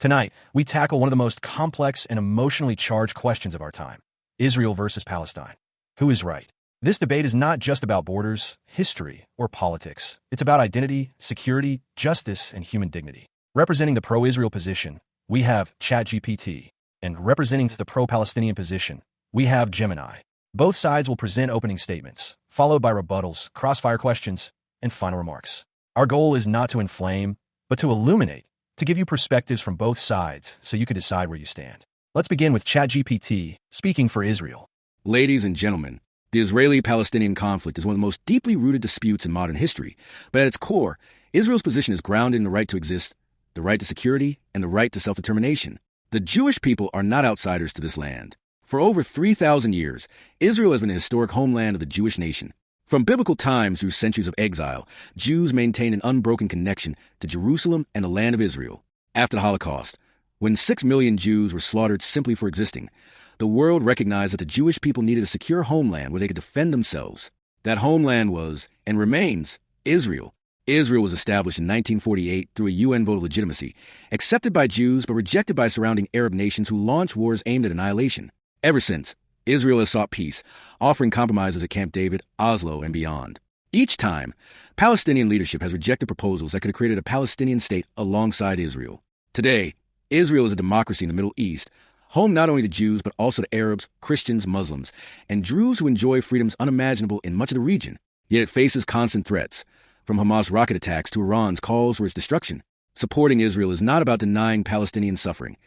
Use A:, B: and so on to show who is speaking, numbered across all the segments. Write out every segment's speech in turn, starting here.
A: Tonight, we tackle one of the most complex and emotionally charged questions of our time: Israel versus Palestine. Who is right? This debate is not just about borders, history, or politics. It's about identity, security, justice, and human dignity. Representing the pro-Israel position, we have ChatGPT, and representing the pro-Palestinian position, we have Gemini. Both sides will present opening statements, followed by rebuttals, crossfire questions, and final remarks. Our goal is not to inflame, but to illuminate, to give you perspectives from both sides so you can decide where you stand. Let's begin with ChatGPT, speaking for Israel.
B: Ladies and gentlemen, the Israeli-Palestinian conflict is one of the most deeply rooted disputes in modern history, but at its core, Israel's position is grounded in the right to exist, the right to security, and the right to self-determination. The Jewish people are not outsiders to this land. For over 3,000 years, Israel has been a historic homeland of the Jewish nation. From biblical times through centuries of exile, Jews maintained an unbroken connection to Jerusalem and the land of Israel. After the Holocaust, when 6 million Jews were slaughtered simply for existing, the world recognized that the Jewish people needed a secure homeland where they could defend themselves. That homeland was, and remains, Israel. Israel was established in 1948 through a UN vote of legitimacy, accepted by Jews but rejected by surrounding Arab nations who launched wars aimed at annihilation. Ever since, Israel has sought peace, offering compromises at Camp David, Oslo, and beyond. Each time, Palestinian leadership has rejected proposals that could have created a Palestinian state alongside Israel. Today, Israel is a democracy in the Middle East, home not only to Jews but also to Arabs, Christians, Muslims, and Druze who enjoy freedoms unimaginable in much of the region. Yet it faces constant threats, from Hamas rocket attacks to Iran's calls for its destruction. Supporting Israel is not about denying Palestinian suffering.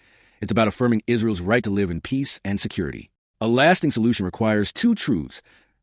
B: It's about affirming Israel's right to live in peace and security. A lasting solution requires two truths.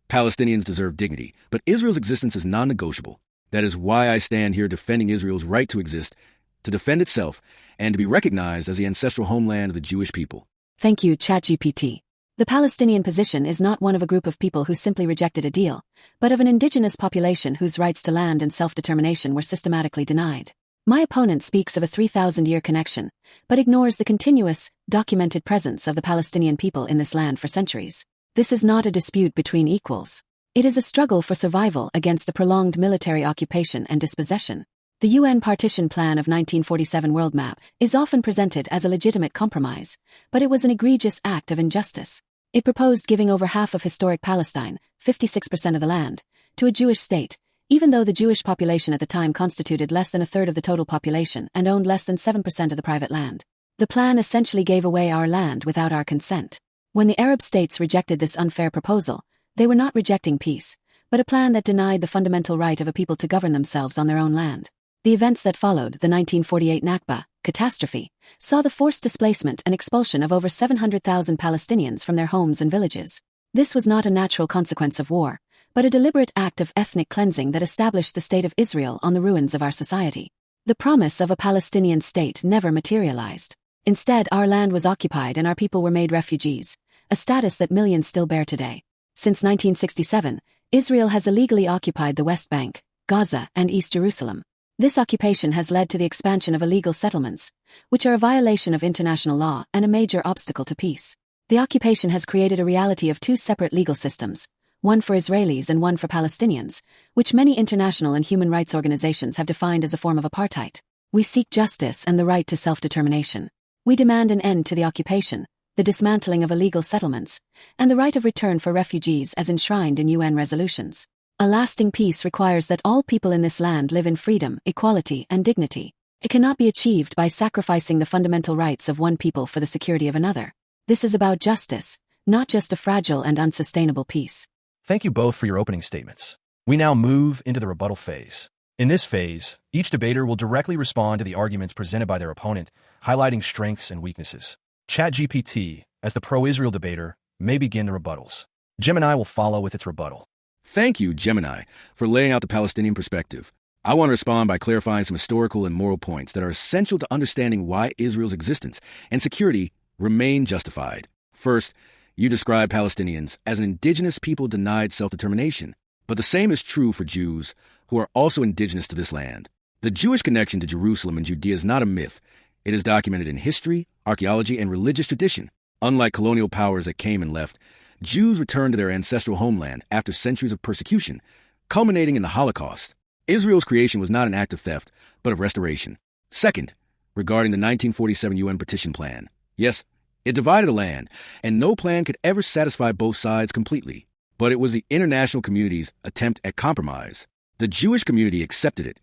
B: Palestinians deserve dignity, but Israel's existence is non-negotiable. That is why I stand here defending Israel's right to exist, to defend itself, and to be recognized as the ancestral homeland of the Jewish people.
C: Thank you, ChatGPT. The Palestinian position is not one of a group of people who simply rejected a deal, but of an indigenous population whose rights to land and self-determination were systematically denied. My opponent speaks of a 3,000-year connection, but ignores the continuous, documented presence of the Palestinian people in this land for centuries. This is not a dispute between equals. It is a struggle for survival against a prolonged military occupation and dispossession. The UN Partition Plan of 1947 world map is often presented as a legitimate compromise, but it was an egregious act of injustice. It proposed giving over half of historic Palestine, 56% of the land, to a Jewish state, even though the Jewish population at the time constituted less than a third of the total population and owned less than 7% of the private land. The plan essentially gave away our land without our consent. When the Arab states rejected this unfair proposal, they were not rejecting peace, but a plan that denied the fundamental right of a people to govern themselves on their own land. The events that followed, the 1948 Nakba catastrophe, saw the forced displacement and expulsion of over 700,000 Palestinians from their homes and villages. This was not a natural consequence of war, but a deliberate act of ethnic cleansing that established the state of Israel on the ruins of our society. The promise of a Palestinian state never materialized. Instead, our land was occupied and our people were made refugees, a status that millions still bear today. Since 1967, Israel has illegally occupied the West Bank, Gaza, and East Jerusalem. This occupation has led to the expansion of illegal settlements, which are a violation of international law and a major obstacle to peace. The occupation has created a reality of two separate legal systems, one for Israelis and one for Palestinians, which many international and human rights organizations have defined as a form of apartheid. We seek justice and the right to self-determination. We demand an end to the occupation, the dismantling of illegal settlements, and the right of return for refugees as enshrined in UN resolutions. A lasting peace requires that all people in this land live in freedom, equality, and dignity. It cannot be achieved by sacrificing the fundamental rights of one people for the security of another. This is about justice, not just a fragile and unsustainable peace.
A: Thank you both for your opening statements. We now move into the rebuttal phase. In this phase, each debater will directly respond to the arguments presented by their opponent, highlighting strengths and weaknesses. ChatGPT, as the pro-Israel debater, may begin the rebuttals. Gemini will follow with its rebuttal.
B: Thank you, Gemini, for laying out the Palestinian perspective. I want to respond by clarifying some historical and moral points that are essential to understanding why Israel's existence and security remain justified. First, you describe Palestinians as an indigenous people denied self-determination, but the same is true for Jews, who are also indigenous to this land. The Jewish connection to Jerusalem and Judea is not a myth. It is documented in history, archaeology, and religious tradition. Unlike colonial powers that came and left, Jews returned to their ancestral homeland after centuries of persecution, culminating in the Holocaust. Israel's creation was not an act of theft, but of restoration. Second, regarding the 1947 UN Partition plan. Yes, it divided the land, and no plan could ever satisfy both sides completely. But it was the international community's attempt at compromise. The Jewish community accepted it,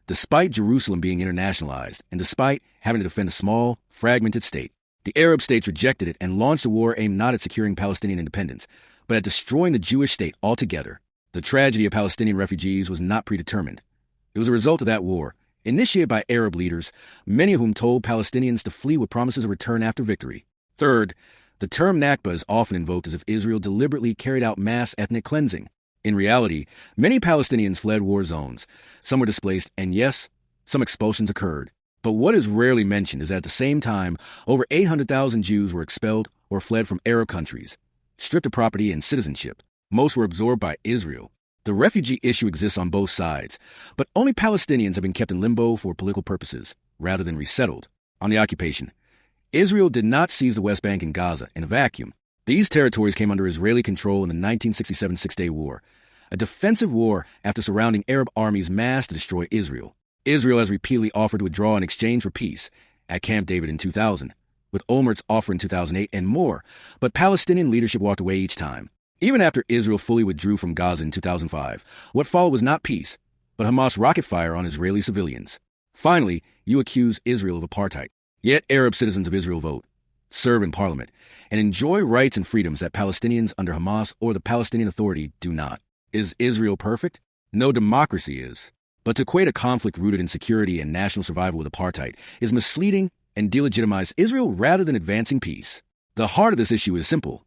B: despite Jerusalem being internationalized, and despite having to defend a small, fragmented state. The Arab states rejected it and launched a war aimed not at securing Palestinian independence, but at destroying the Jewish state altogether. The tragedy of Palestinian refugees was not predetermined. It was a result of that war, initiated by Arab leaders, many of whom told Palestinians to flee with promises of return after victory. Third, the term Nakba is often invoked as if Israel deliberately carried out mass ethnic cleansing. In reality, many Palestinians fled war zones. Some were displaced, and yes, some expulsions occurred. But what is rarely mentioned is that at the same time, over 800,000 Jews were expelled or fled from Arab countries, stripped of property and citizenship. Most were absorbed by Israel. The refugee issue exists on both sides, but only Palestinians have been kept in limbo for political purposes, rather than resettled. On the occupation, Israel did not seize the West Bank and Gaza in a vacuum. These territories came under Israeli control in the 1967 Six-Day War, a defensive war after surrounding Arab armies massed to destroy Israel. Israel has repeatedly offered to withdraw in exchange for peace, at Camp David in 2000, with Olmert's offer in 2008 and more, but Palestinian leadership walked away each time. Even after Israel fully withdrew from Gaza in 2005, what followed was not peace, but Hamas rocket fire on Israeli civilians. Finally, you accuse Israel of apartheid. Yet Arab citizens of Israel vote, serve in parliament, and enjoy rights and freedoms that Palestinians under Hamas or the Palestinian Authority do not. Is Israel perfect? No democracy is. But to equate a conflict rooted in security and national survival with apartheid is misleading and delegitimize Israel rather than advancing peace. The heart of this issue is simple.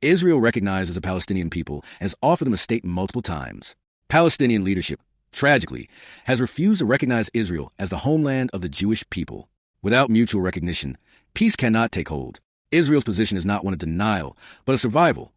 B: Israel recognizes the Palestinian people and has offered them a state multiple times. Palestinian leadership, tragically, has refused to recognize Israel as the homeland of the Jewish people. Without mutual recognition, peace cannot take hold. Israel's position is not one of denial, but of survival.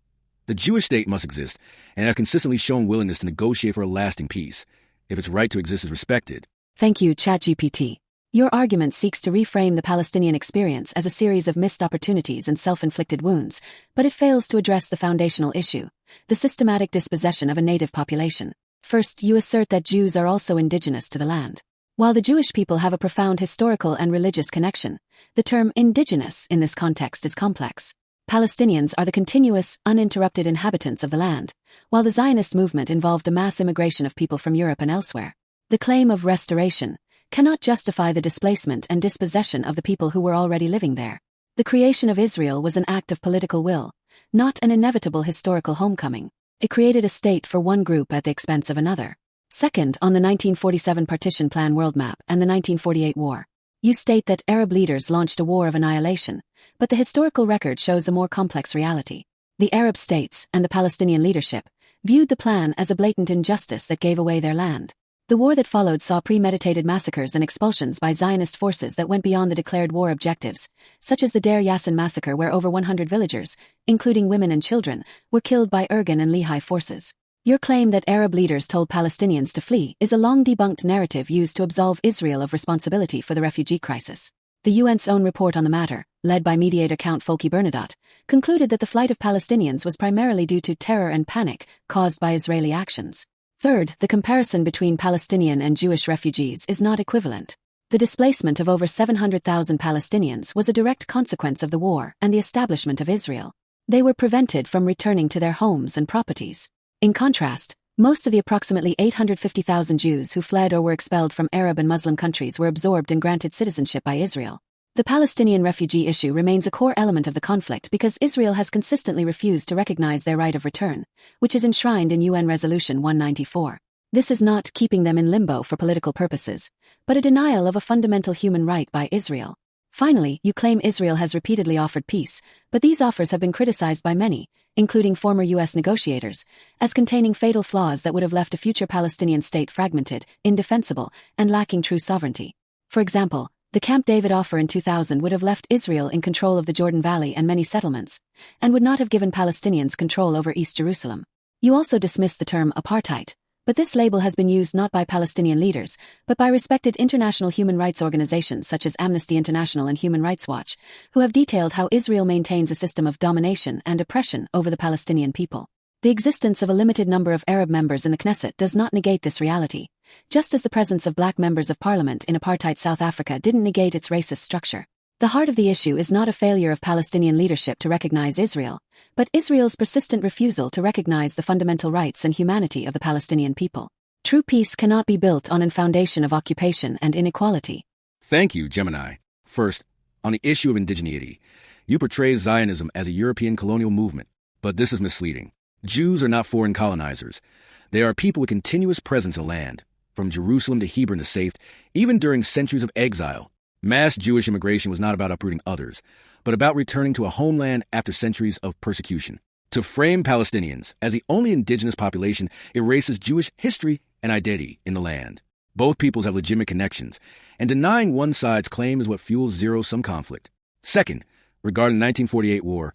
B: The Jewish state must exist, and has consistently shown willingness to negotiate for a lasting peace, if its right to exist is respected.
C: Thank you, ChatGPT. Your argument seeks to reframe the Palestinian experience as a series of missed opportunities and self-inflicted wounds, but it fails to address the foundational issue, the systematic dispossession of a native population. First, you assert that Jews are also indigenous to the land. While the Jewish people have a profound historical and religious connection, the term indigenous in this context is complex. Palestinians are the continuous, uninterrupted inhabitants of the land, while the Zionist movement involved a mass immigration of people from Europe and elsewhere. The claim of restoration cannot justify the displacement and dispossession of the people who were already living there. The creation of Israel was an act of political will, not an inevitable historical homecoming. It created a state for one group at the expense of another. Second, on the 1947 Partition Plan world map and the 1948 war, you state that Arab leaders launched a war of annihilation, but the historical record shows a more complex reality. The Arab states and the Palestinian leadership viewed the plan as a blatant injustice that gave away their land. The war that followed saw premeditated massacres and expulsions by Zionist forces that went beyond the declared war objectives, such as the Deir Yassin massacre where over 100 villagers, including women and children, were killed by Irgun and Lehi forces. Your claim that Arab leaders told Palestinians to flee is a long-debunked narrative used to absolve Israel of responsibility for the refugee crisis. The UN's own report on the matter, led by mediator Count Folke Bernadotte, concluded that the flight of Palestinians was primarily due to terror and panic caused by Israeli actions. Third, the comparison between Palestinian and Jewish refugees is not equivalent. The displacement of over 700,000 Palestinians was a direct consequence of the war and the establishment of Israel. They were prevented from returning to their homes and properties. In contrast, most of the approximately 850,000 Jews who fled or were expelled from Arab and Muslim countries were absorbed and granted citizenship by Israel. The Palestinian refugee issue remains a core element of the conflict because Israel has consistently refused to recognize their right of return, which is enshrined in UN Resolution 194. This is not keeping them in limbo for political purposes, but a denial of a fundamental human right by Israel. Finally, you claim Israel has repeatedly offered peace, but these offers have been criticized by many, including former U.S. negotiators, as containing fatal flaws that would have left a future Palestinian state fragmented, indefensible, and lacking true sovereignty. For example, the Camp David offer in 2000 would have left Israel in control of the Jordan Valley and many settlements, and would not have given Palestinians control over East Jerusalem. You also dismiss the term apartheid, but this label has been used not by Palestinian leaders, but by respected international human rights organizations such as Amnesty International and Human Rights Watch, who have detailed how Israel maintains a system of domination and oppression over the Palestinian people. The existence of a limited number of Arab members in the Knesset does not negate this reality, just as the presence of black members of parliament in apartheid South Africa didn't negate its racist structure. The heart of the issue is not a failure of Palestinian leadership to recognize Israel, but Israel's persistent refusal to recognize the fundamental rights and humanity of the Palestinian people. True peace cannot be built on a foundation of occupation and inequality.
B: Thank you, Gemini. First, on the issue of indigeneity, you portray Zionism as a European colonial movement, but this is misleading. Jews are not foreign colonizers. They are people with continuous presence in land, from Jerusalem to Hebron to Safed, even during centuries of exile. Mass Jewish immigration was not about uprooting others, but about returning to a homeland after centuries of persecution. To frame Palestinians as the only indigenous population erases Jewish history and identity in the land. Both peoples have legitimate connections, and denying one side's claim is what fuels zero-sum conflict. Second, regarding the 1948 war,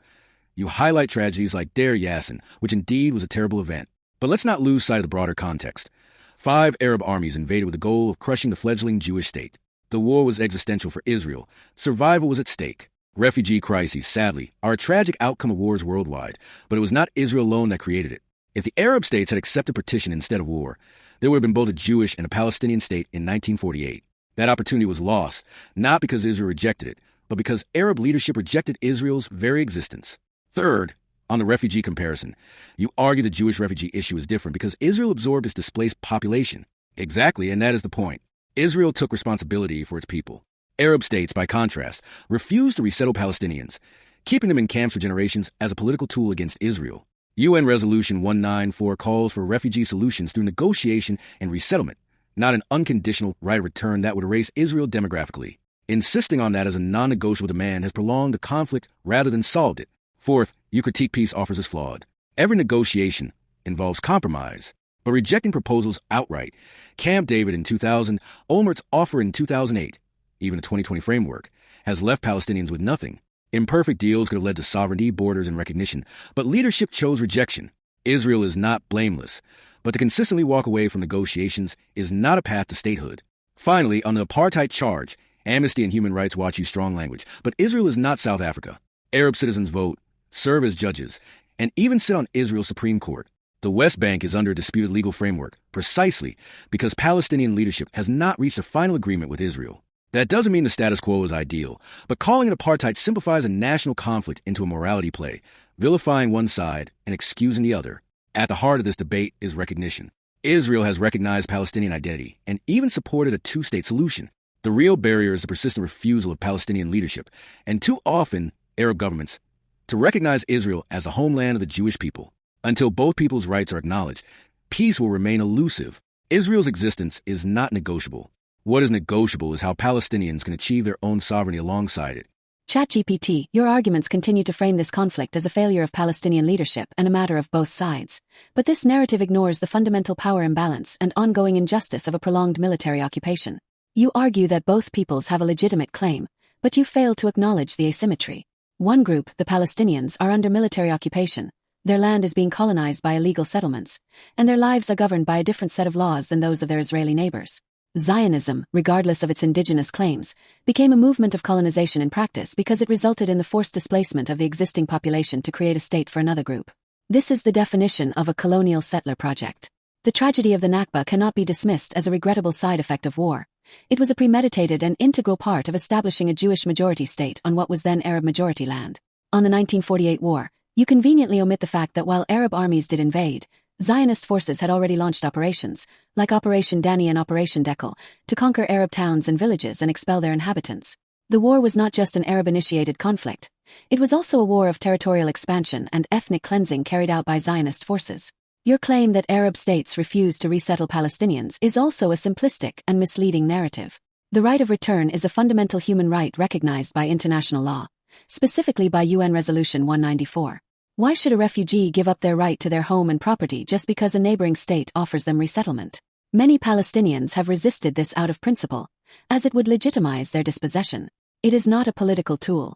B: you highlight tragedies like Deir Yassin, which indeed was a terrible event. But let's not lose sight of the broader context. 5 Arab armies invaded with the goal of crushing the fledgling Jewish state. The war was existential for Israel. Survival was at stake. Refugee crises, sadly, are a tragic outcome of wars worldwide, but it was not Israel alone that created it. If the Arab states had accepted partition instead of war, there would have been both a Jewish and a Palestinian state in 1948. That opportunity was lost, not because Israel rejected it, but because Arab leadership rejected Israel's very existence. Third, on the refugee comparison, you argue the Jewish refugee issue is different because Israel absorbed its displaced population. Exactly, and that is the point. Israel took responsibility for its people. Arab states, by contrast, refused to resettle Palestinians, keeping them in camps for generations as a political tool against Israel. UN Resolution 194 calls for refugee solutions through negotiation and resettlement, not an unconditional right of return that would erase Israel demographically. Insisting on that as a non-negotiable demand has prolonged the conflict rather than solved it. Fourth, you critique peace offers as flawed. Every negotiation involves compromise. But rejecting proposals outright, Camp David in 2000, Olmert's offer in 2008, even a 2020 framework, has left Palestinians with nothing. Imperfect deals could have led to sovereignty, borders, and recognition, but leadership chose rejection. Israel is not blameless, but to consistently walk away from negotiations is not a path to statehood. Finally, on the apartheid charge, Amnesty and Human Rights Watch use strong language, but Israel is not South Africa. Arab citizens vote, serve as judges, and even sit on Israel's Supreme Court. The West Bank is under a disputed legal framework, precisely because Palestinian leadership has not reached a final agreement with Israel. That doesn't mean the status quo is ideal, but calling it apartheid simplifies a national conflict into a morality play, vilifying one side and excusing the other. At the heart of this debate is recognition. Israel has recognized Palestinian identity and even supported a two-state solution. The real barrier is the persistent refusal of Palestinian leadership, and too often Arab governments, to recognize Israel as the homeland of the Jewish people. Until both people's rights are acknowledged, peace will remain elusive. Israel's existence is not negotiable. What is negotiable is how Palestinians can achieve their own sovereignty alongside it.
C: ChatGPT, your arguments continue to frame this conflict as a failure of Palestinian leadership and a matter of both sides. But this narrative ignores the fundamental power imbalance and ongoing injustice of a prolonged military occupation. You argue that both peoples have a legitimate claim, but you fail to acknowledge the asymmetry. One group, the Palestinians, are under military occupation. Their land is being colonized by illegal settlements, and their lives are governed by a different set of laws than those of their Israeli neighbors. Zionism, regardless of its indigenous claims, became a movement of colonization in practice because it resulted in the forced displacement of the existing population to create a state for another group. This is the definition of a colonial settler project. The tragedy of the Nakba cannot be dismissed as a regrettable side effect of war. It was a premeditated and integral part of establishing a Jewish majority state on what was then Arab majority land. On the 1948 war, you conveniently omit the fact that while Arab armies did invade, Zionist forces had already launched operations, like Operation Dani and Operation Dekel, to conquer Arab towns and villages and expel their inhabitants. The war was not just an Arab-initiated conflict. It was also a war of territorial expansion and ethnic cleansing carried out by Zionist forces. Your claim that Arab states refused to resettle Palestinians is also a simplistic and misleading narrative. The right of return is a fundamental human right recognized by international law, specifically by UN Resolution 194. Why should a refugee give up their right to their home and property just because a neighboring state offers them resettlement? Many Palestinians have resisted this out of principle, as it would legitimize their dispossession. It is not a political tool.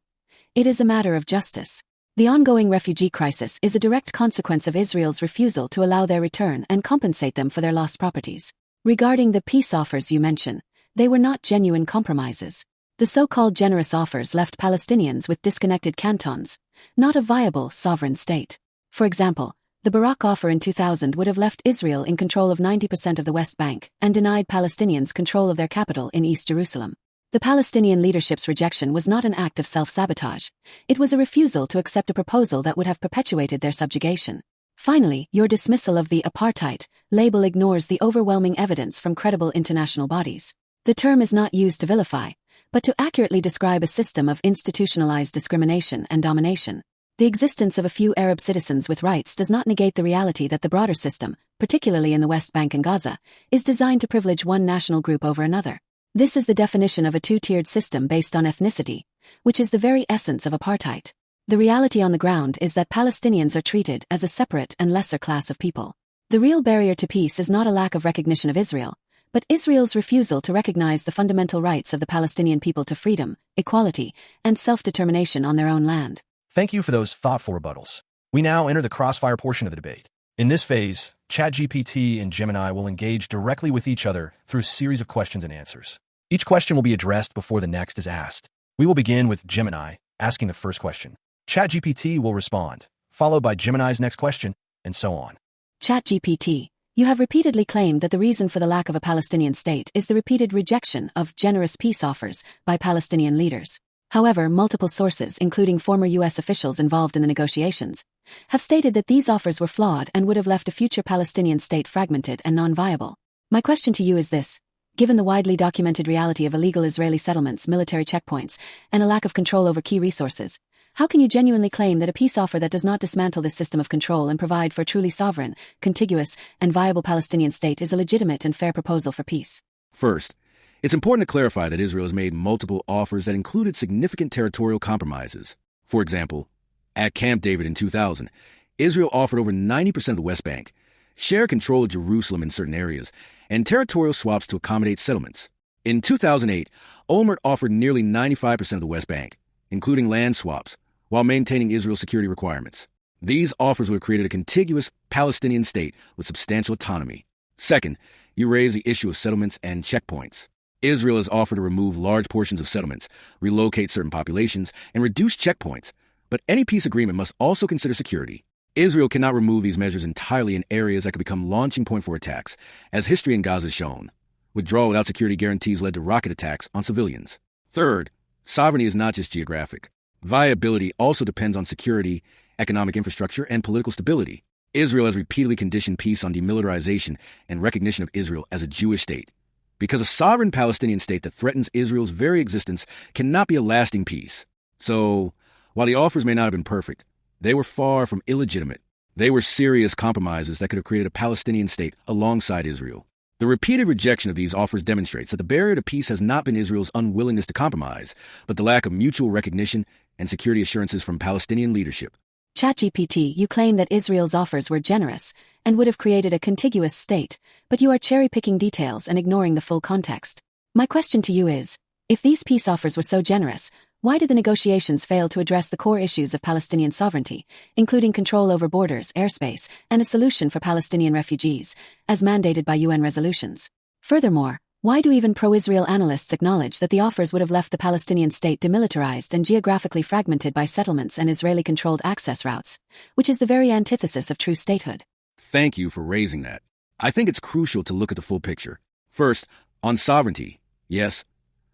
C: It is a matter of justice. The ongoing refugee crisis is a direct consequence of Israel's refusal to allow their return and compensate them for their lost properties. Regarding the peace offers you mention, they were not genuine compromises. The so-called generous offers left Palestinians with disconnected cantons, not a viable sovereign state. For example, The Barak offer in 2000 would have left Israel in control of 90% of the West Bank and denied Palestinians control of their capital in East Jerusalem. The Palestinian leadership's rejection was not an act of self-sabotage. It was a refusal to accept a proposal that would have perpetuated their subjugation. Finally, your dismissal of the apartheid label ignores the overwhelming evidence from credible international bodies. The term is not used to vilify, but to accurately describe a system of institutionalized discrimination and domination. The existence of a few Arab citizens with rights does not negate the reality that the broader system, particularly in the West Bank and Gaza, is designed to privilege one national group over another. This is the definition of a two-tiered system based on ethnicity, which is the very essence of apartheid. The reality on the ground is that Palestinians are treated as a separate and lesser class of people. The real barrier to peace is not a lack of recognition of Israel, but Israel's refusal to recognize the fundamental rights of the Palestinian people to freedom, equality, and self-determination on their own land.
A: Thank you for those thoughtful rebuttals. We now enter the Crossfire portion of the debate. In this phase, ChatGPT and Gemini will engage directly with each other through a series of questions and answers. Each question will be addressed before the next is asked. We will begin with Gemini asking the first question. ChatGPT will respond, followed by Gemini's next question, and so on.
C: ChatGPT, you have repeatedly claimed that the reason for the lack of a Palestinian state is the repeated rejection of generous peace offers by Palestinian leaders. However, multiple sources, including former U.S. officials involved in the negotiations, have stated that these offers were flawed and would have left a future Palestinian state fragmented and non-viable. My question to you is this. Given the widely documented reality of illegal Israeli settlements, military checkpoints, and a lack of control over key resources, how can you genuinely claim that a peace offer that does not dismantle this system of control and provide for a truly sovereign, contiguous, and viable Palestinian state is a legitimate and fair proposal for peace?
B: First, it's important to clarify that Israel has made multiple offers that included significant territorial compromises. For example, at Camp David in 2000, Israel offered over 90% of the West Bank, share control of Jerusalem in certain areas, and territorial swaps to accommodate settlements. In 2008, Olmert offered nearly 95% of the West Bank, including land swaps, while maintaining Israel's security requirements. These offers would have created a contiguous Palestinian state with substantial autonomy. Second, you raise the issue of settlements and checkpoints. Israel has offered to remove large portions of settlements, relocate certain populations, and reduce checkpoints, but any peace agreement must also consider security. Israel cannot remove these measures entirely in areas that could become launching point for attacks, as history in Gaza has shown. Withdrawal without security guarantees led to rocket attacks on civilians. Third, sovereignty is not just geographic. Viability also depends on security, economic infrastructure, and political stability. Israel has repeatedly conditioned peace on demilitarization and recognition of Israel as a Jewish state, because a sovereign Palestinian state that threatens Israel's very existence cannot be a lasting peace. So, while the offers may not have been perfect, they were far from illegitimate. They were serious compromises that could have created a Palestinian state alongside Israel. The repeated rejection of these offers demonstrates that the barrier to peace has not been Israel's unwillingness to compromise, but the lack of mutual recognition and security assurances from Palestinian leadership.
C: ChatGPT, you claim that Israel's offers were generous and would have created a contiguous state, but you are cherry-picking details and ignoring the full context. My question to you is, if these peace offers were so generous, why did the negotiations fail to address the core issues of Palestinian sovereignty, including control over borders, airspace, and a solution for Palestinian refugees, as mandated by UN resolutions? Furthermore, why do even pro-Israel analysts acknowledge that the offers would have left the Palestinian state demilitarized and geographically fragmented by settlements and Israeli-controlled access routes, which is the very antithesis of true statehood?
B: Thank you for raising that. I think it's crucial to look at the full picture. First, on sovereignty. Yes,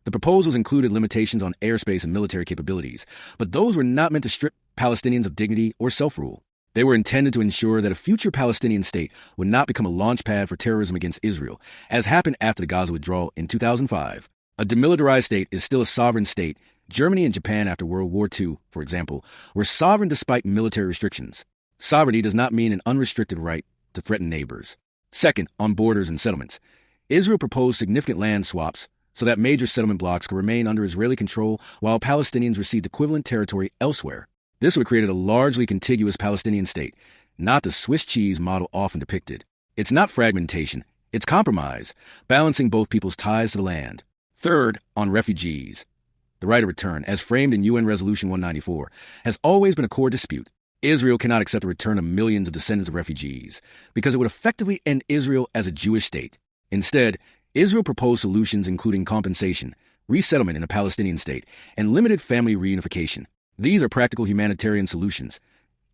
B: the proposals included limitations on airspace and military capabilities, but those were not meant to strip Palestinians of dignity or self-rule. They were intended to ensure that a future Palestinian state would not become a launchpad for terrorism against Israel, as happened after the Gaza withdrawal in 2005. A demilitarized state is still a sovereign state. Germany and Japan after World War II, for example, were sovereign despite military restrictions. Sovereignty does not mean an unrestricted right to threaten neighbors. Second, on borders and settlements. Israel proposed significant land swaps so that major settlement blocks could remain under Israeli control while Palestinians received equivalent territory elsewhere. This would have created a largely contiguous Palestinian state, not the Swiss cheese model often depicted. It's not fragmentation, it's compromise, balancing both people's ties to the land. Third, on refugees. The right of return, as framed in UN Resolution 194, has always been a core dispute. Israel cannot accept the return of millions of descendants of refugees, because it would effectively end Israel as a Jewish state. Instead, Israel proposed solutions including compensation, resettlement in a Palestinian state, and limited family reunification. These are practical humanitarian solutions,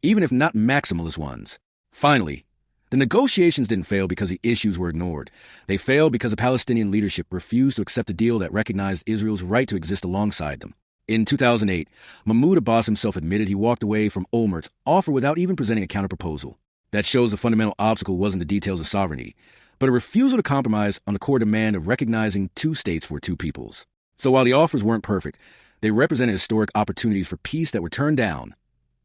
B: even if not maximalist ones. Finally, the negotiations didn't fail because the issues were ignored. They failed because the Palestinian leadership refused to accept a deal that recognized Israel's right to exist alongside them. In 2008, Mahmoud Abbas himself admitted he walked away from Olmert's offer without even presenting a counterproposal. That shows the fundamental obstacle wasn't the details of sovereignty, but a refusal to compromise on the core demand of recognizing two states for two peoples. So while the offers weren't perfect, they represented historic opportunities for peace that were turned down,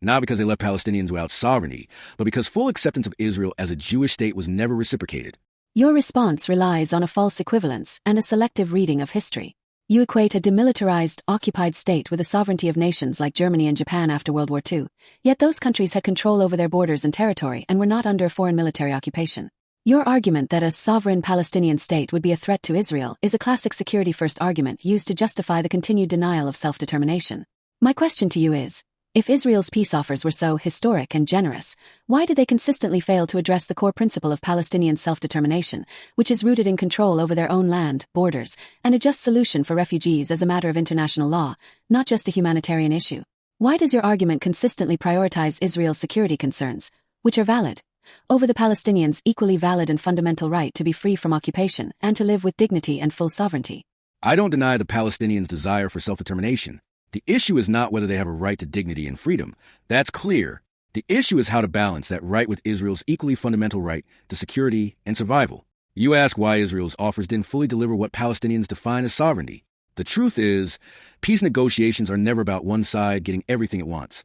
B: not because they left Palestinians without sovereignty, but because full acceptance of Israel as a Jewish state was never reciprocated.
C: Your response relies on a false equivalence and a selective reading of history. You equate a demilitarized, occupied state with the sovereignty of nations like Germany and Japan after World War II, yet those countries had control over their borders and territory and were not under foreign military occupation. Your argument that a sovereign Palestinian state would be a threat to Israel is a classic security-first argument used to justify the continued denial of self-determination. My question to you is, if Israel's peace offers were so historic and generous, why did they consistently fail to address the core principle of Palestinian self-determination, which is rooted in control over their own land, borders, and a just solution for refugees as a matter of international law, not just a humanitarian issue? Why does your argument consistently prioritize Israel's security concerns, which are valid, over the Palestinians' equally valid and fundamental right to be free from occupation and to live with dignity and full sovereignty?
B: I don't deny the Palestinians' desire for self-determination. The issue is not whether they have a right to dignity and freedom. That's clear. The issue is how to balance that right with Israel's equally fundamental right to security and survival. You ask why Israel's offers didn't fully deliver what Palestinians define as sovereignty. The truth is, peace negotiations are never about one side getting everything it wants.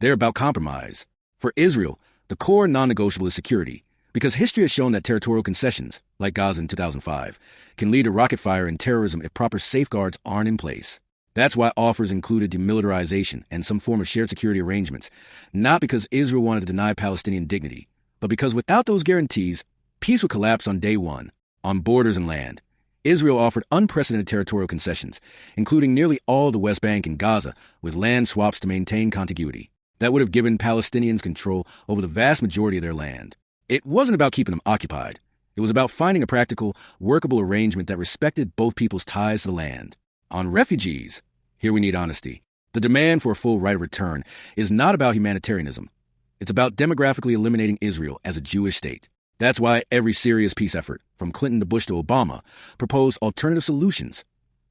B: They're about compromise. For Israel, the core non-negotiable is security, because history has shown that territorial concessions, like Gaza in 2005, can lead to rocket fire and terrorism if proper safeguards aren't in place. That's why offers included demilitarization and some form of shared security arrangements, not because Israel wanted to deny Palestinian dignity, but because without those guarantees, peace would collapse on day one. On borders and land, Israel offered unprecedented territorial concessions, including nearly all the West Bank and Gaza, with land swaps to maintain contiguity. That would have given Palestinians control over the vast majority of their land. It wasn't about keeping them occupied. It was about finding a practical, workable arrangement that respected both people's ties to the land. On refugees, here we need honesty. The demand for a full right of return is not about humanitarianism. It's about demographically eliminating Israel as a Jewish state. That's why every serious peace effort, from Clinton to Bush to Obama, proposed alternative solutions: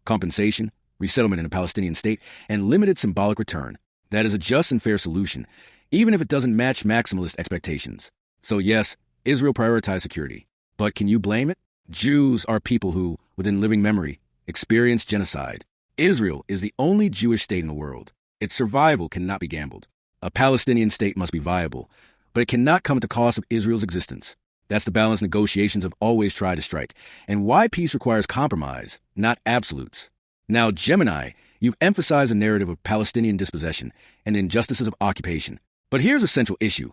B: compensation, resettlement in a Palestinian state, and limited symbolic return. That is a just and fair solution, even if it doesn't match maximalist expectations. So yes, Israel prioritized security. But can you blame it? Jews are people who, within living memory, experienced genocide. Israel is the only Jewish state in the world. Its survival cannot be gambled. A Palestinian state must be viable, but it cannot come at the cost of Israel's existence. That's the balance negotiations have always tried to strike, and why peace requires compromise, not absolutes. Now, Gemini, you've emphasized a narrative of Palestinian dispossession and injustices of occupation. But here's a central issue.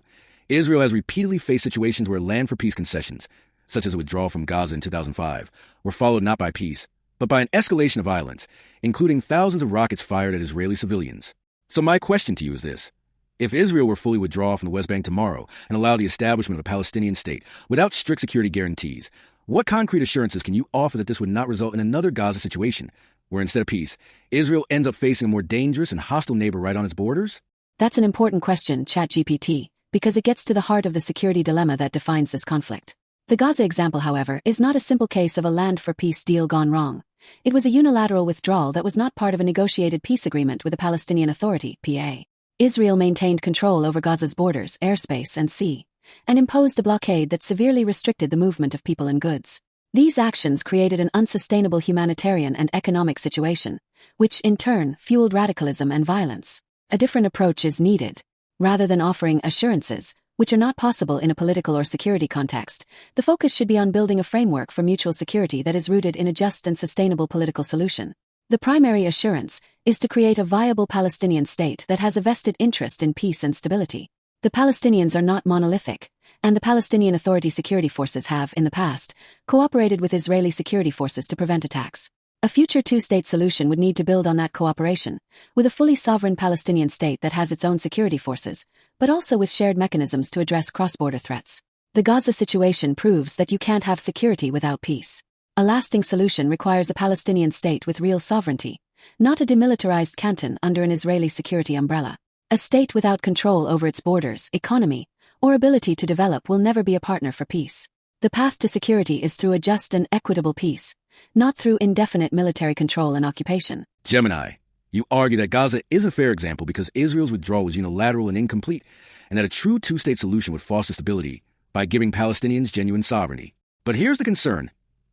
B: Israel has repeatedly faced situations where land for peace concessions, such as a withdrawal from Gaza in 2005, were followed not by peace, but by an escalation of violence, including thousands of rockets fired at Israeli civilians. So my question to you is this. If Israel were fully withdraw from the West Bank tomorrow and allow the establishment of a Palestinian state without strict security guarantees, what concrete assurances can you offer that this would not result in another Gaza situation, where instead of peace, Israel ends up facing a more dangerous and hostile neighbor right on its borders?
C: That's an important question, ChatGPT, because it gets to the heart of the security dilemma that defines this conflict. The Gaza example, however, is not a simple case of a land for peace deal gone wrong. It was a unilateral withdrawal that was not part of a negotiated peace agreement with the Palestinian Authority, PA. Israel maintained control over Gaza's borders, airspace, and sea, and imposed a blockade that severely restricted the movement of people and goods. These actions created an unsustainable humanitarian and economic situation, which in turn fueled radicalism and violence. A different approach is needed. Rather than offering assurances, which are not possible in a political or security context, the focus should be on building a framework for mutual security that is rooted in a just and sustainable political solution. The primary assurance is to create a viable Palestinian state that has a vested interest in peace and stability. The Palestinians are not monolithic, and the Palestinian Authority security forces have, in the past, cooperated with Israeli security forces to prevent attacks. A future two-state solution would need to build on that cooperation, with a fully sovereign Palestinian state that has its own security forces, but also with shared mechanisms to address cross-border threats. The Gaza situation proves that you can't have security without peace. A lasting solution requires a Palestinian state with real sovereignty, not a demilitarized canton under an Israeli security umbrella. A state without control over its borders, economy, or ability to develop will never be a partner for peace. The path to security is through a just and equitable peace, not through indefinite military control and occupation.
B: Gemini, you argue that Gaza is a fair example because Israel's withdrawal was unilateral and incomplete, and that a true two-state solution would foster stability by giving Palestinians genuine sovereignty. But here's the concern.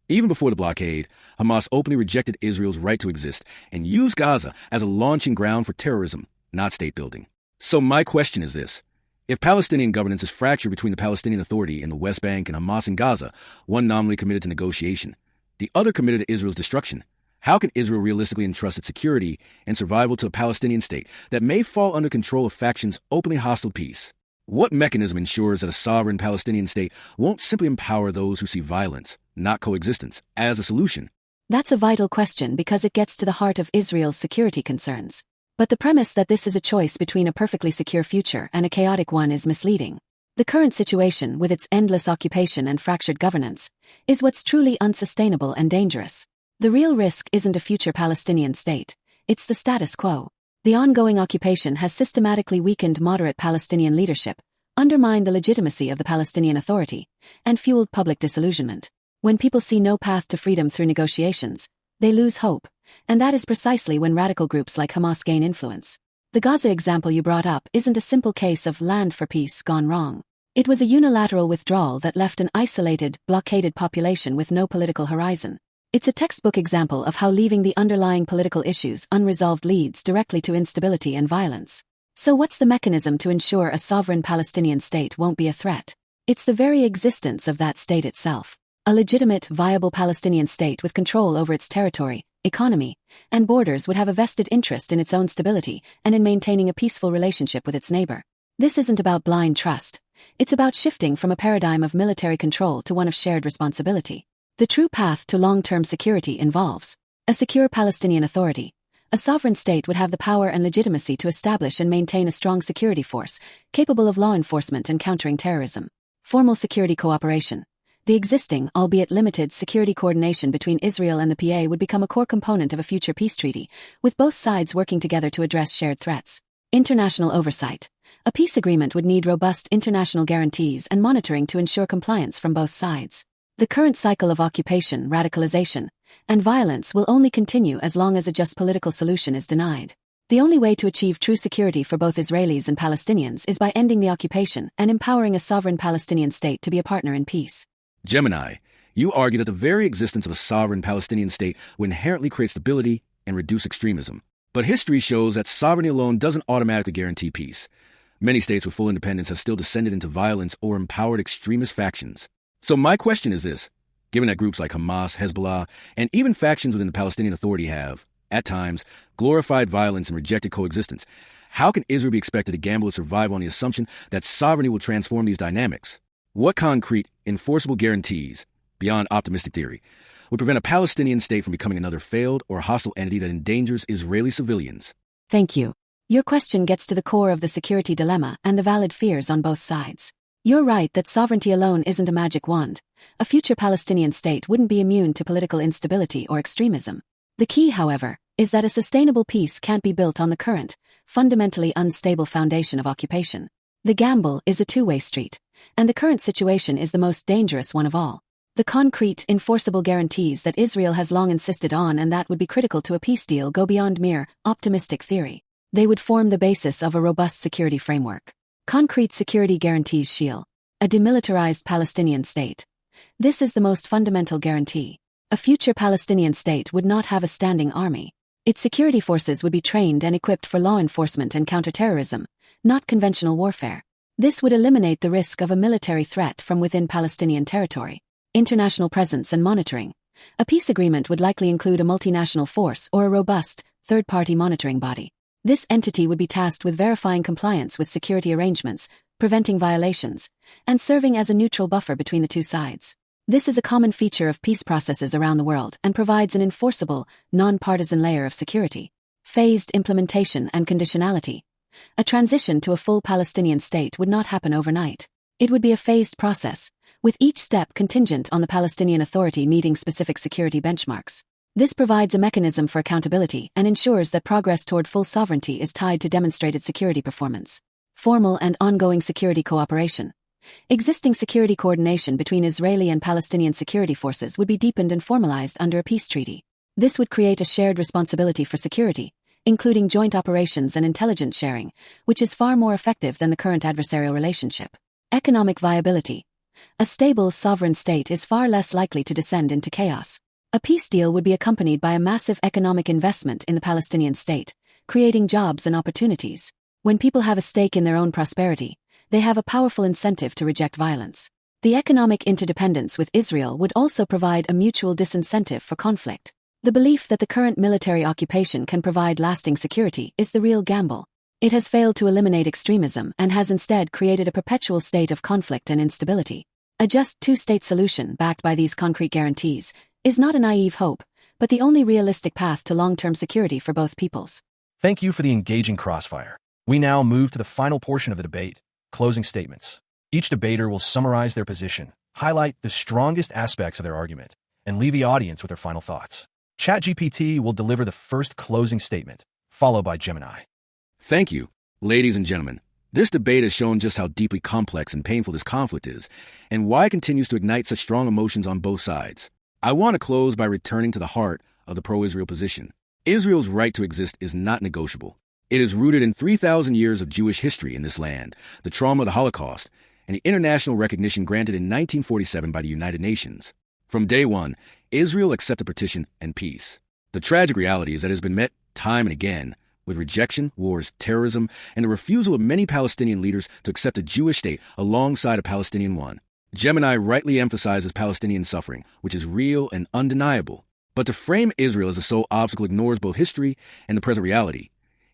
B: Even before the blockade, Hamas openly rejected Israel's right to exist and used Gaza as a launching ground for terrorism, not state building. So my question is this. If Palestinian governance is fractured between the Palestinian Authority in the West Bank and Hamas in Gaza, one nominally committed to negotiation, the other committed to Israel's destruction, how can Israel realistically entrust its security and survival to a Palestinian state that may fall under control of factions openly hostile to peace? What mechanism ensures that a sovereign Palestinian state won't simply empower those who see violence, not coexistence, as a solution?
C: That's a vital question because it gets to the heart of Israel's security concerns. But the premise that this is a choice between a perfectly secure future and a chaotic one is misleading. The current situation, with its endless occupation and fractured governance, is what's truly unsustainable and dangerous. The real risk isn't a future Palestinian state, it's the status quo. The ongoing occupation has systematically weakened moderate Palestinian leadership, undermined the legitimacy of the Palestinian Authority, and fueled public disillusionment. When people see no path to freedom through negotiations, they lose hope, and that is precisely when radical groups like Hamas gain influence. The Gaza example you brought up isn't a simple case of land for peace gone wrong. It was a unilateral withdrawal that left an isolated, blockaded population with no political horizon. It's a textbook example of how leaving the underlying political issues unresolved leads directly to instability and violence. So what's the mechanism to ensure a sovereign Palestinian state won't be a threat? It's the very existence of that state itself. A legitimate, viable Palestinian state with control over its territory, economy, and borders would have a vested interest in its own stability and in maintaining a peaceful relationship with its neighbor. This isn't about blind trust. It's about shifting from a paradigm of military control to one of shared responsibility. The true path to long-term security involves a secure Palestinian Authority. A sovereign state would have the power and legitimacy to establish and maintain a strong security force, capable of law enforcement and countering terrorism. Formal security cooperation. The existing, albeit limited, security coordination between Israel and the PA would become a core component of a future peace treaty, with both sides working together to address shared threats. International oversight. A peace agreement would need robust international guarantees and monitoring to ensure compliance from both sides. The current cycle of occupation, radicalization, and violence will only continue as long as a just political solution is denied. The only way to achieve true security for both Israelis and Palestinians is by ending the occupation and empowering a sovereign Palestinian state to be a partner in peace.
B: Gemini, you argue that the very existence of a sovereign Palestinian state would inherently create stability and reduce extremism. But history shows that sovereignty alone doesn't automatically guarantee peace. Many states with full independence have still descended into violence or empowered extremist factions. So my question is this. Given that groups like Hamas, Hezbollah, and even factions within the Palestinian Authority have, at times, glorified violence and rejected coexistence, how can Israel be expected to gamble its survival on the assumption that sovereignty will transform these dynamics? What concrete, enforceable guarantees, beyond optimistic theory, would prevent a Palestinian state from becoming another failed or hostile entity that endangers Israeli civilians?
C: Thank you. Your question gets to the core of the security dilemma and the valid fears on both sides. You're right that sovereignty alone isn't a magic wand. A future Palestinian state wouldn't be immune to political instability or extremism. The key, however, is that a sustainable peace can't be built on the current, fundamentally unstable foundation of occupation. The gamble is a two-way street, and the current situation is the most dangerous one of all. The concrete, enforceable guarantees that Israel has long insisted on and that would be critical to a peace deal go beyond mere, optimistic theory. They would form the basis of a robust security framework. Concrete security guarantees shield a demilitarized Palestinian state. This is the most fundamental guarantee. A future Palestinian state would not have a standing army. Its security forces would be trained and equipped for law enforcement and counterterrorism, not conventional warfare. This would eliminate the risk of a military threat from within Palestinian territory. International presence and monitoring. A peace agreement would likely include a multinational force or a robust, third-party monitoring body. This entity would be tasked with verifying compliance with security arrangements, preventing violations, and serving as a neutral buffer between the two sides. This is a common feature of peace processes around the world and provides an enforceable, non-partisan layer of security. Phased implementation and conditionality. A transition to a full Palestinian state would not happen overnight. It would be a phased process, with each step contingent on the Palestinian Authority meeting specific security benchmarks. This provides a mechanism for accountability and ensures that progress toward full sovereignty is tied to demonstrated security performance. Formal and ongoing security cooperation. Existing security coordination between Israeli and Palestinian security forces would be deepened and formalized under a peace treaty. This would create a shared responsibility for security, including joint operations and intelligence sharing, which is far more effective than the current adversarial relationship. Economic viability. A stable, sovereign state is far less likely to descend into chaos. A peace deal would be accompanied by a massive economic investment in the Palestinian state, creating jobs and opportunities. When people have a stake in their own prosperity, they have a powerful incentive to reject violence. The economic interdependence with Israel would also provide a mutual disincentive for conflict. The belief that the current military occupation can provide lasting security is the real gamble. It has failed to eliminate extremism and has instead created a perpetual state of conflict and instability. A just two-state solution backed by these concrete guarantees is not a naive hope, but the only realistic path to long-term security for both peoples.
A: Thank you for the engaging crossfire. We now move to the final portion of the debate, closing statements. Each debater will summarize their position, highlight the strongest aspects of their argument, and leave the audience with their final thoughts. ChatGPT will deliver the first closing statement, followed by Gemini.
B: Thank you, ladies and gentlemen. This debate has shown just how deeply complex and painful this conflict is, and why it continues to ignite such strong emotions on both sides. I want to close by returning to the heart of the pro-Israel position. Israel's right to exist is not negotiable. It is rooted in 3,000 years of Jewish history in this land, the trauma of the Holocaust, and the international recognition granted in 1947 by the United Nations. From day one, Israel accepted partition and peace. The tragic reality is that it has been met time and again with rejection, wars, terrorism, and the refusal of many Palestinian leaders to accept a Jewish state alongside a Palestinian one. Gemini rightly emphasizes Palestinian suffering, which is real and undeniable. But to frame Israel as a sole obstacle ignores both history and the present reality.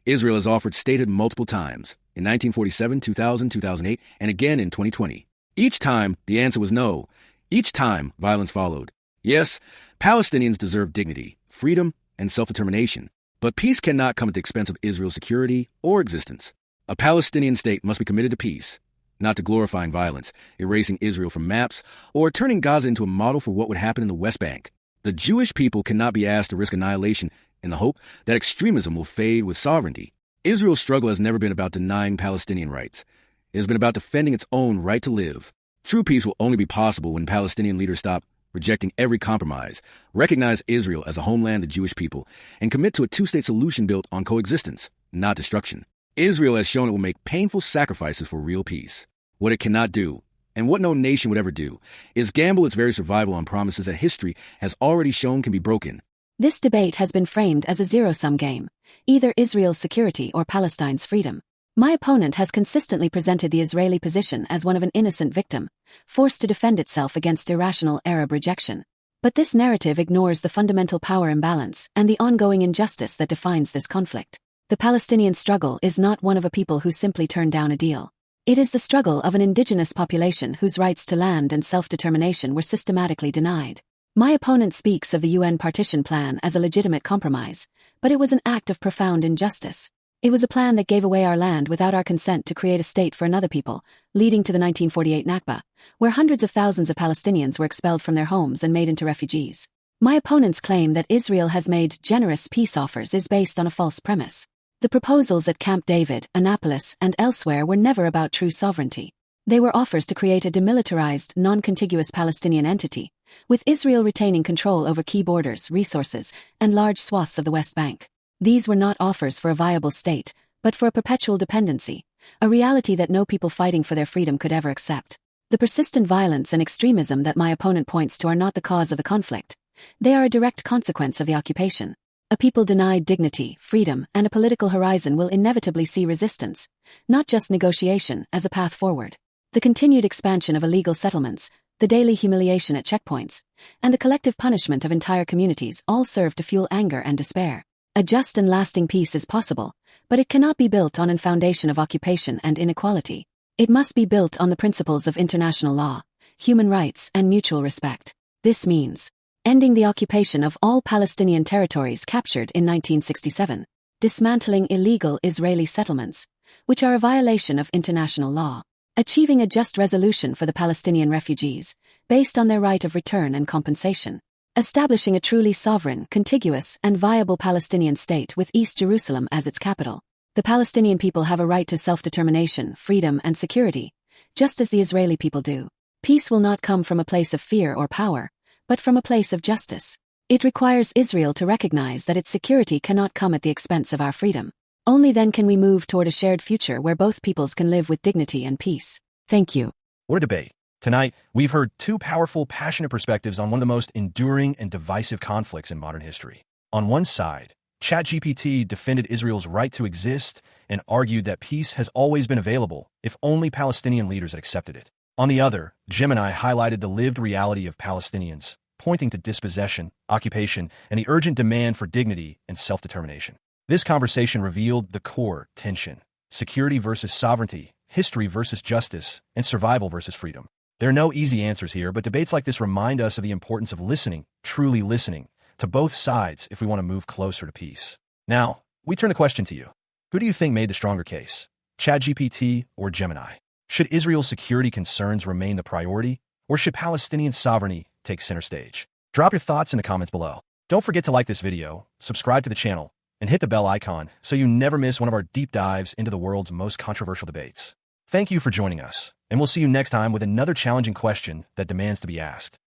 B: Israel has offered statehood multiple times, in 1947, 2000, 2008, and again in 2020. Each time, the answer was no. Each time, violence followed. Yes, Palestinians deserve dignity, freedom, and self-determination. But peace cannot come at the expense of Israel's security or existence. A Palestinian state must be committed to peace, not to glorifying violence, erasing Israel from maps, or turning Gaza into a model for what would happen in the West Bank. The Jewish people cannot be asked to risk annihilation in the hope that extremism will fade with sovereignty. Israel's struggle has never been about denying Palestinian rights. It has been about defending its own right to live. True peace will only be possible when Palestinian leaders stop rejecting every compromise, recognize Israel as a homeland of Jewish people, and commit to a two-state solution built on coexistence, not destruction. Israel has shown it will make painful sacrifices for real peace. What it cannot do, and what no nation would ever do, is gamble its very survival on promises that history has already shown can be broken.
C: This debate has been framed as a zero-sum game, either Israel's security or Palestine's freedom. My opponent has consistently presented the Israeli position as one of an innocent victim, forced to defend itself against irrational Arab rejection. But this narrative ignores the fundamental power imbalance and the ongoing injustice that defines this conflict. The Palestinian struggle is not one of a people who simply turned down a deal. It is the struggle of an indigenous population whose rights to land and self-determination were systematically denied. My opponent speaks of the UN Partition plan as a legitimate compromise, but it was an act of profound injustice. It was a plan that gave away our land without our consent to create a state for another people, leading to the 1948 Nakba, where hundreds of thousands of Palestinians were expelled from their homes and made into refugees. My opponent's claim that Israel has made generous peace offers is based on a false premise. The proposals at Camp David, Annapolis, and elsewhere were never about true sovereignty. They were offers to create a demilitarized, non-contiguous Palestinian entity, with Israel retaining control over key borders, resources, and large swaths of the West Bank. These were not offers for a viable state, but for a perpetual dependency, a reality that no people fighting for their freedom could ever accept. The persistent violence and extremism that my opponent points to are not the cause of the conflict. They are a direct consequence of the occupation. A people denied dignity, freedom, and a political horizon will inevitably see resistance, not just negotiation, as a path forward. The continued expansion of illegal settlements, the daily humiliation at checkpoints, and the collective punishment of entire communities all serve to fuel anger and despair. A just and lasting peace is possible, but it cannot be built on a foundation of occupation and inequality. It must be built on the principles of international law, human rights, and mutual respect. This means ending the occupation of all Palestinian territories captured in 1967, dismantling illegal Israeli settlements, which are a violation of international law, achieving a just resolution for the Palestinian refugees, based on their right of return and compensation, establishing a truly sovereign, contiguous, and viable Palestinian state with East Jerusalem as its capital. The Palestinian people have a right to self-determination, freedom, and security, just as the Israeli people do. Peace will not come from a place of fear or power, but from a place of justice. It requires Israel to recognize that its security cannot come at the expense of our freedom. Only then can we move toward a shared future where both peoples can live with dignity and peace. Thank you.
A: What a debate. Tonight, we've heard two powerful, passionate perspectives on one of the most enduring and divisive conflicts in modern history. On one side, ChatGPT defended Israel's right to exist and argued that peace has always been available if only Palestinian leaders had accepted it. On the other, Gemini highlighted the lived reality of Palestinians, pointing to dispossession, occupation, and the urgent demand for dignity and self-determination. This conversation revealed the core tension: security versus sovereignty, history versus justice, and survival versus freedom. There are no easy answers here, but debates like this remind us of the importance of listening, truly listening, to both sides if we want to move closer to peace. Now, we turn the question to you. Who do you think made the stronger case, ChatGPT or Gemini? Should Israel's security concerns remain the priority, or should Palestinian sovereignty take center stage? Drop your thoughts in the comments below. Don't forget to like this video, subscribe to the channel, and hit the bell icon so you never miss one of our deep dives into the world's most controversial debates. Thank you for joining us, and we'll see you next time with another challenging question that demands to be asked.